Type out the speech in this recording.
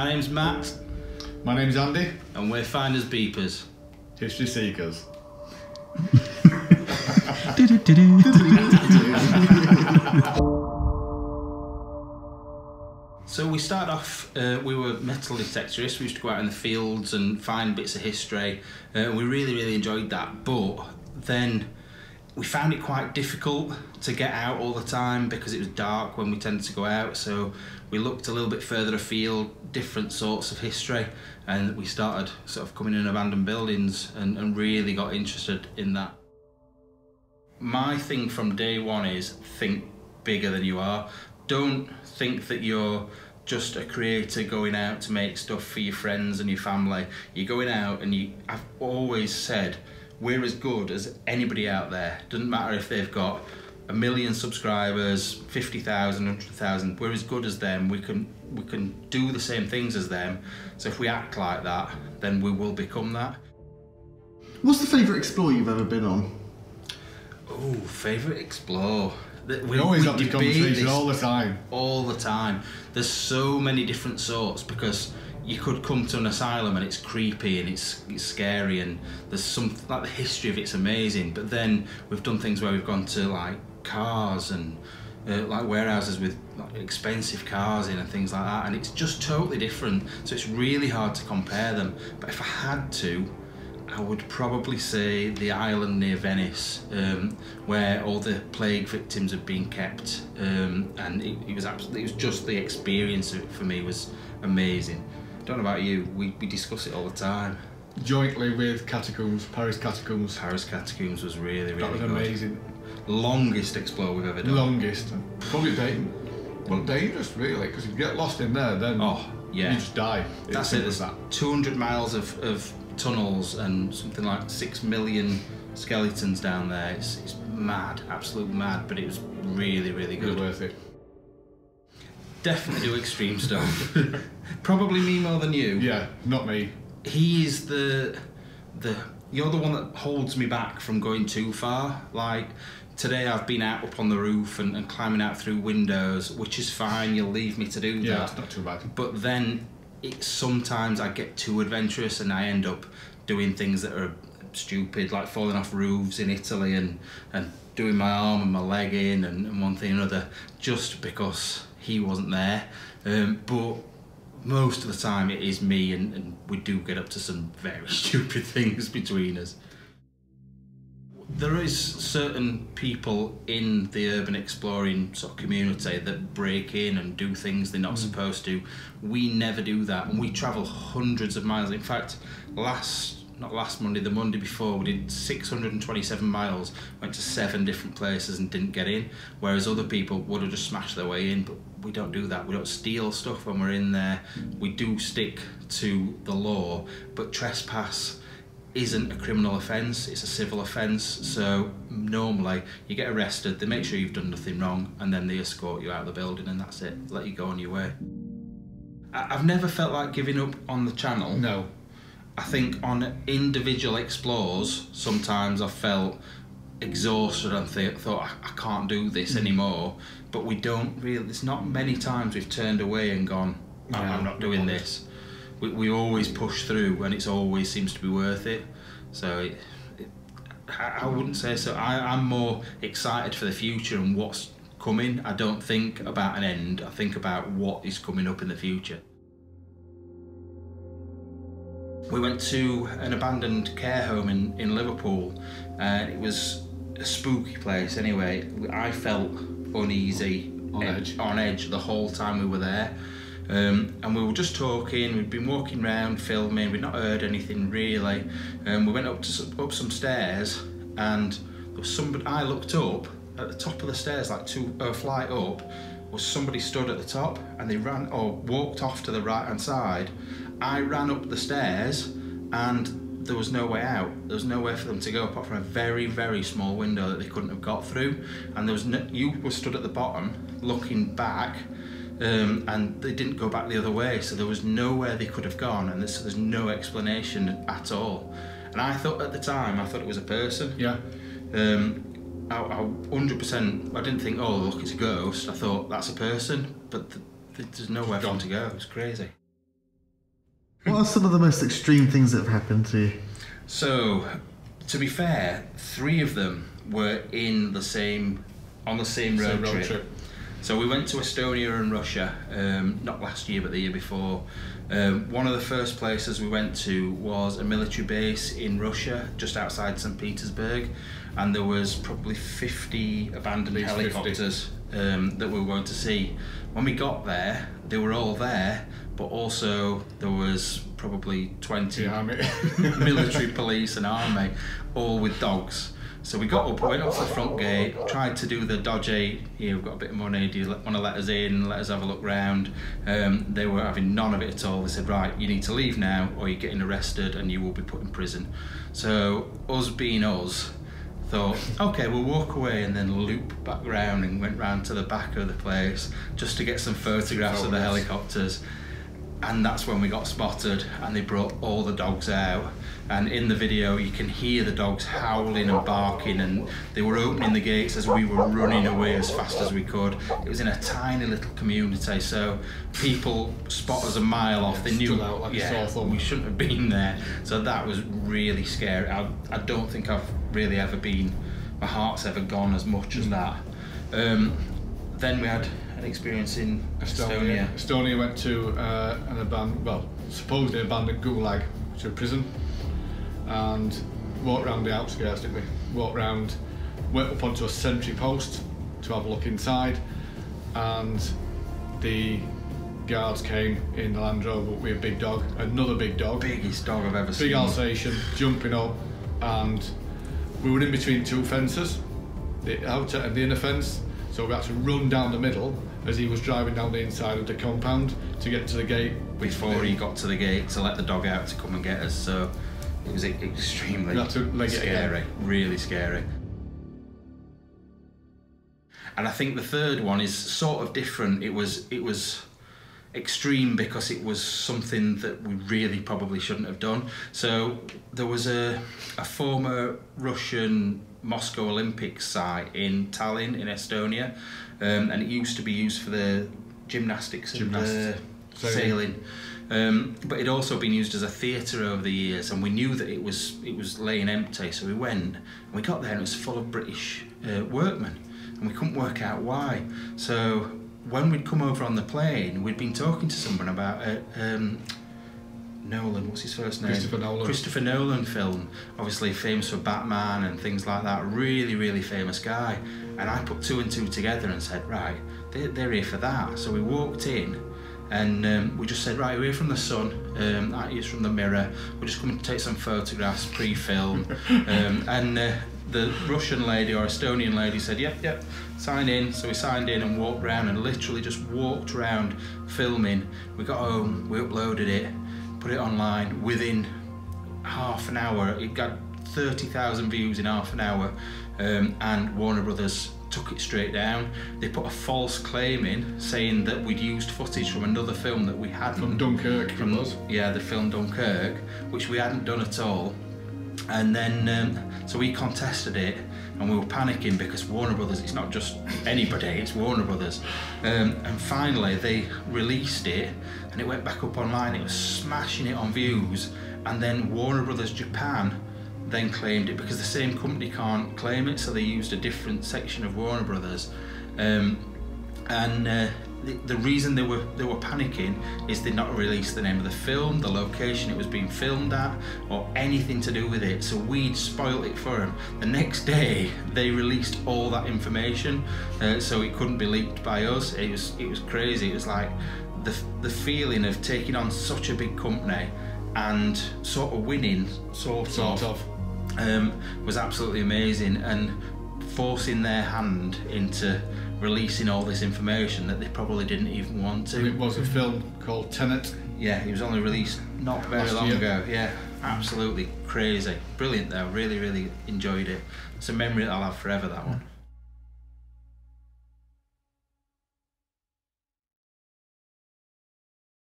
My name's Matt. My name's Andy. And we're Findersbeepers. History Seekers. So we started off, we were metal detectorists. We used to go out in the fields and find bits of history. We really enjoyed that, but then we found it quite difficult to get out all the time because it was dark when we tended to go out. So we looked a little bit further afield, different sorts of history, and we started sort of coming in abandoned buildings and really got interested in that. My thing from day one is think bigger than you are. Don't think that you're just a creator going out to make stuff for your friends and your family. You're going out and I've always said, we're as good as anybody out there. Doesn't matter if they've got 1 million subscribers, 50,000, 100,000, we're as good as them. We can do the same things as them. So if we act like that, then we will become that. What's the favourite explore you've ever been on? Oh, favourite explore. We always have this conversation all the time. All the time. There's so many different sorts, because you could come to an asylum and it's creepy and it's scary, and there's some, like, the history of it's amazing, but then we've done things where we've gone to like cars and like warehouses with like expensive cars in and things like that, and it's just totally different, so it's really hard to compare them. But if I had to, I would probably say the island near Venice, where all the plague victims had been kept, and it was just the experience of it for me was amazing. Don't know about you, we discuss it all the time. Jointly with Catacombs, Paris Catacombs. Paris Catacombs was really that was good. Amazing. Longest explore we've ever done. Longest. Probably dangerous really, because if you get lost in there, then oh yeah, you just die. That's it. There's 200 miles of tunnels and something like 6 million skeletons down there. It's mad, absolute mad, but it was really good. Really worth it. Definitely do extreme stuff. Probably me more than you. Yeah, not me. He is you're the one that holds me back from going too far. Like today I've been out up on the roof and climbing out through windows, which is fine, you'll leave me to do that. Yeah, it's not too bad. But then sometimes I get too adventurous and I end up doing things that are stupid, like falling off roofs in Italy and doing my arm and my leg in and one thing and another, just because he wasn't there. But most of the time it is me, and we do get up to some very stupid things between us. There is certain people in the urban exploring sort of community that break in and do things they're not supposed to. We never do that, and we travel hundreds of miles. In fact, not last Monday, the Monday before, we did 627 miles, went to 7 different places and didn't get in, whereas other people would have just smashed their way in. But we don't do that. We don't steal stuff when we're in there. We do stick to the law, but trespass isn't a criminal offence, it's a civil offence. So normally you get arrested, they make sure you've done nothing wrong, and then they escort you out of the building, and that's it, let you go on your way. I've never felt like giving up on the channel. No. I think on individual explores, sometimes I felt exhausted and thought I can't do this anymore, but we don't really, there's not many times we've turned away and gone, I'm not doing this. We always push through, and it always seems to be worth it. So I wouldn't say so. I'm more excited for the future and what's coming. I don't think about an end, I think about what is coming up in the future. We went to an abandoned care home in Liverpool, and it was a spooky place anyway. I felt uneasy, on edge the whole time we were there. And we were just talking, we'd been walking around filming, we'd not heard anything really. We went up some stairs, and there was somebody, I looked up, at the top of the stairs, like a flight up, was somebody stood at the top, and they ran or walked off to the right hand side. I ran up the stairs and there was no way out. There was nowhere for them to go apart from a very small window that they couldn't have got through. And there was you were stood at the bottom looking back, and they didn't go back the other way, so there was nowhere they could have gone, and there's no explanation at all. And I thought at the time, I thought it was a person. Yeah. I 100%, I didn't think, oh look, it's a ghost. I thought that's a person, but there's nowhere for them to go. It was crazy. What are some of the most extreme things that have happened to you? So, to be fair, 3 of them were on the same road trip. So we went to Estonia and Russia, not last year but the year before. One of the first places we went to was a military base in Russia, just outside St. Petersburg, and there was probably 50 abandoned helicopters that we were going to see. When we got there, they were all there, but also there was probably 20 military police and army, all with dogs. So we got up, went up to the front gate, tried to do the dodgy, here we've got a bit of money, do you want to let us in, let us have a look round? They were having none of it at all. They said, right, you need to leave now or you're getting arrested and you will be put in prison. So us being us, thought, okay, we'll walk away, and then loop back round and went round to the back of the place just to get some photographs of the helicopters. And that's when we got spotted, and they brought all the dogs out. And in the video you can hear the dogs howling and barking, and they were opening the gates as we were running away as fast as we could. It was in a tiny little community, so people spot us a mile off. They knew, like we shouldn't have been there. So that was really scary. I don't think I've really ever been, my heart's ever gone as much as that. Then we had an experience in Estonia. Estonia went to an abandoned, well, supposedly abandoned gulag, to a prison, and walked around the outskirts, didn't we? Walked around, went up onto a sentry post to have a look inside, and the guards came in the Land Rover with a big dog, another big dog. Biggest dog I've ever seen. Big Alsatian, jumping up, and we were in between 2 fences, the outer and the inner fence, so we had to run down the middle as he was driving down the inside of the compound to get to the gate. Before he got to the gate to let the dog out to come and get us, so it was extremely scary, really scary. And I think the third one is sort of different. It was extreme because it was something that we really probably shouldn't have done. So there was a former Russian Moscow Olympics site in Tallinn in Estonia, and it used to be used for the gymnastics and sailing. But it'd also been used as a theatre over the years, and we knew that it was laying empty, so we went and we got there and it was full of British workmen, and we couldn't work out why. So when we'd come over on the plane, we'd been talking to someone about Nolan, what's his first name? Christopher Nolan film, obviously famous for Batman and things like that, really, really famous guy. And I put 2 and 2 together and said, right, they're here for that. So we walked in and we just said, right, we're here from the Sun, that is from the Mirror, we're just coming to take some photographs, pre-film. And the Russian lady or Estonian lady said, yep, sign in. So we signed in and walked around and literally just walked around filming. We got home, we uploaded it, put it online. Within half an hour, it got 30,000 views in half an hour, and Warner Brothers took it straight down. They put a false claim in saying that we'd used footage from another film that we hadn't. From Dunkirk, yeah, the film Dunkirk, which we hadn't done at all. And then, so we contested it, and we were panicking because Warner Brothers, it's not just anybody, it's Warner Brothers. And finally they released it and it went back up online. It was smashing it on views, and then Warner Brothers Japan then claimed it because the same company can't claim it, so they used a different section of Warner Brothers. The reason they were panicking is they'd not released the name of the film, the location it was being filmed at, or anything to do with it. So we'd spoiled it for them. The next day they released all that information, so it couldn't be leaked by us. It was crazy. It was like the feeling of taking on such a big company and sort of winning, sort of. Was absolutely amazing, and forcing their hand into releasing all this information that they probably didn't even want to. And it was a film called Tenet. Yeah, it was only released not very long ago. Yeah, absolutely crazy. Brilliant though, really, really enjoyed it. It's a memory that I'll have forever, that one.